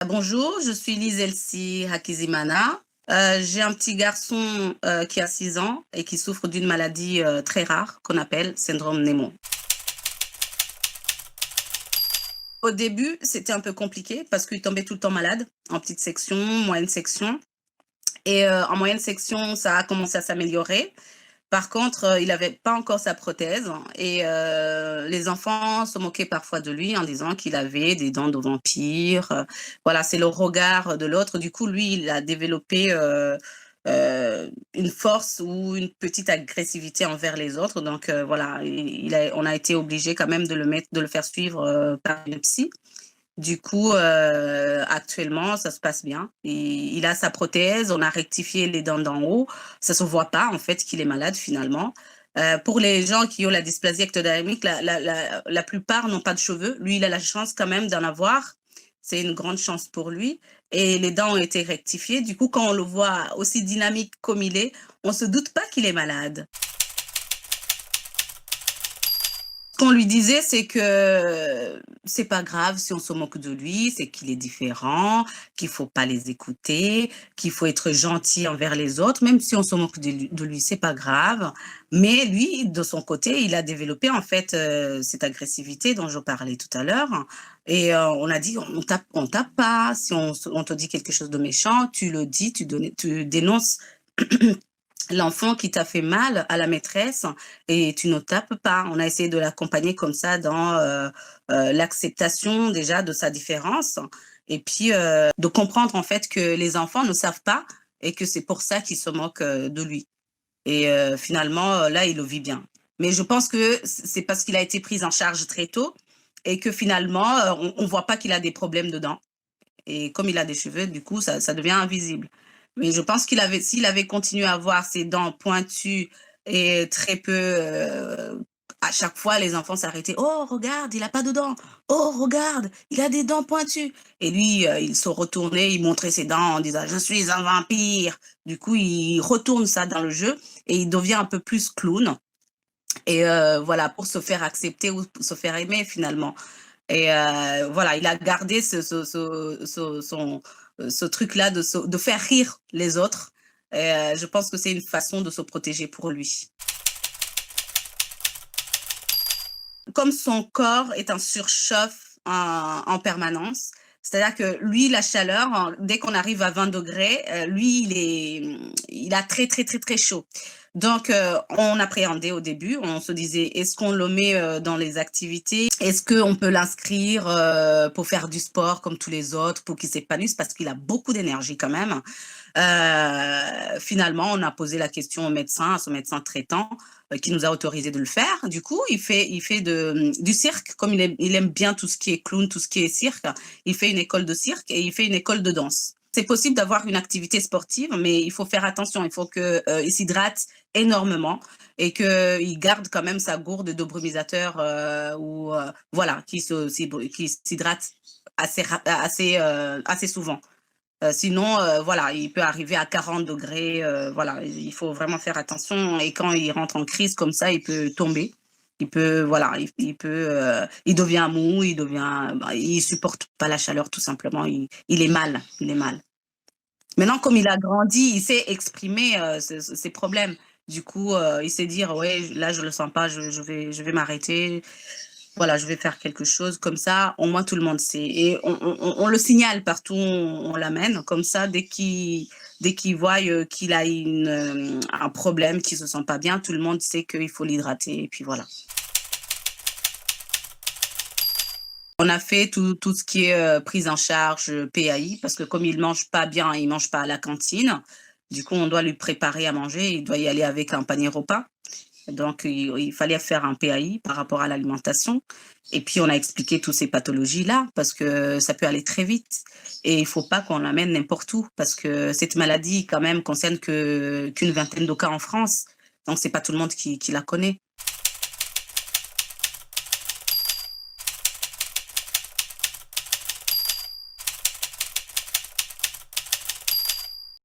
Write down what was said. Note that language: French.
Bonjour, je suis Lise Elsie Hakizimana. J'ai un petit garçon qui a 6 ans et qui souffre d'une maladie très rare qu'on appelle syndrome Nemo. Au début, c'était un peu compliqué parce qu'il tombait tout le temps malade, en petite section, moyenne section. Et en moyenne section, ça a commencé à s'améliorer. Par contre, il n'avait pas encore sa prothèse et les enfants se moquaient parfois de lui en disant qu'il avait des dents de vampire. Voilà, c'est le regard de l'autre. Du coup, lui, il a développé une force ou une petite agressivité envers les autres. Donc voilà, on a été obligé quand même de le faire suivre par une psy. Du coup, actuellement, ça se passe bien. Il a sa prothèse, on a rectifié les dents d'en haut. Ça se voit pas, en fait, qu'il est malade finalement. Pour les gens qui ont la dysplasie ectodermique, la plupart n'ont pas de cheveux. Lui, il a la chance quand même d'en avoir. C'est une grande chance pour lui. Et les dents ont été rectifiées. Du coup, quand on le voit aussi dynamique comme il est, on se doute pas qu'il est malade. Ce qu'on lui disait, c'est que c'est pas grave si on se moque de lui, c'est qu'il est différent, qu'il faut pas les écouter, qu'il faut être gentil envers les autres, même si on se moque de lui, c'est pas grave. Mais lui, de son côté, il a développé en fait cette agressivité dont je parlais tout à l'heure. Et on a dit, on tape pas. Si on te dit quelque chose de méchant, tu le dis, tu dénonces l'enfant qui t'a fait mal à la maîtresse et tu ne tapes pas. On a essayé de l'accompagner comme ça dans l'acceptation déjà de sa différence et puis de comprendre en fait que les enfants ne savent pas et que c'est pour ça qu'ils se moquent de lui. Et finalement, là, il le vit bien. Mais je pense que c'est parce qu'il a été pris en charge très tôt et que finalement, on ne voit pas qu'il a des problèmes dedans. Et comme il a des cheveux, du coup, ça devient invisible. Mais je pense s'il avait continué à avoir ses dents pointues et très peu, à chaque fois, les enfants s'arrêtaient. Oh, regarde, il a pas de dents. Oh, regarde, il a des dents pointues. Et lui, il se retournait, il montrait ses dents en disant, je suis un vampire. Du coup, il retourne ça dans le jeu et il devient un peu plus clown. Et voilà, pour se faire accepter ou pour se faire aimer finalement. Et voilà, il a gardé ce truc-là de faire rire les autres. Et je pense que c'est une façon de se protéger pour lui. Comme son corps est en surchauffe en permanence, c'est-à-dire que lui, la chaleur, dès qu'on arrive à 20 degrés, lui, il a très, très, très, très chaud. Donc, on appréhendait au début, on se disait, est-ce qu'on le met dans les activités? Est-ce qu'on peut l'inscrire pour faire du sport comme tous les autres, pour qu'il s'épanouisse, parce qu'il a beaucoup d'énergie quand même. Finalement, on a posé la question au médecin, à son médecin traitant, qui nous a autorisé de le faire. Du coup, il fait du cirque, comme il aime bien tout ce qui est clown, tout ce qui est cirque. Il fait une école de cirque et il fait une école de danse. C'est possible d'avoir une activité sportive, mais il faut faire attention. Il faut qu'il s'hydrate énormément et qu'il garde quand même sa gourde de brumisateur ou voilà, qui s'hydrate assez souvent. Sinon, voilà, il peut arriver à 40 degrés. Voilà, il faut vraiment faire attention. Et quand il rentre en crise comme ça, il peut tomber. Il peut, voilà, il devient mou, bah, il supporte pas la chaleur tout simplement. Il est mal, il est mal. Maintenant, comme il a grandi, il sait exprimer ses problèmes. Du coup, il sait dire, ouais, là, je le sens pas, je vais m'arrêter. Voilà, je vais faire quelque chose comme ça, au moins tout le monde sait et on le signale partout où on l'amène comme ça dès qu'il voit, qu'il a un problème, qu'il se sent pas bien, tout le monde sait qu'il faut l'hydrater et puis voilà. On a fait tout ce qui est, prise en charge, PAI parce que comme il mange pas bien, il mange pas à la cantine. Du coup, on doit lui préparer à manger, il doit y aller avec un panier repas. Donc, il fallait faire un PAI par rapport à l'alimentation. Et puis, on a expliqué toutes ces pathologies-là parce que ça peut aller très vite. Et il ne faut pas qu'on l'amène n'importe où parce que cette maladie, quand même, concerne qu'une vingtaine de cas en France. Donc, c'est pas tout le monde qui la connaît.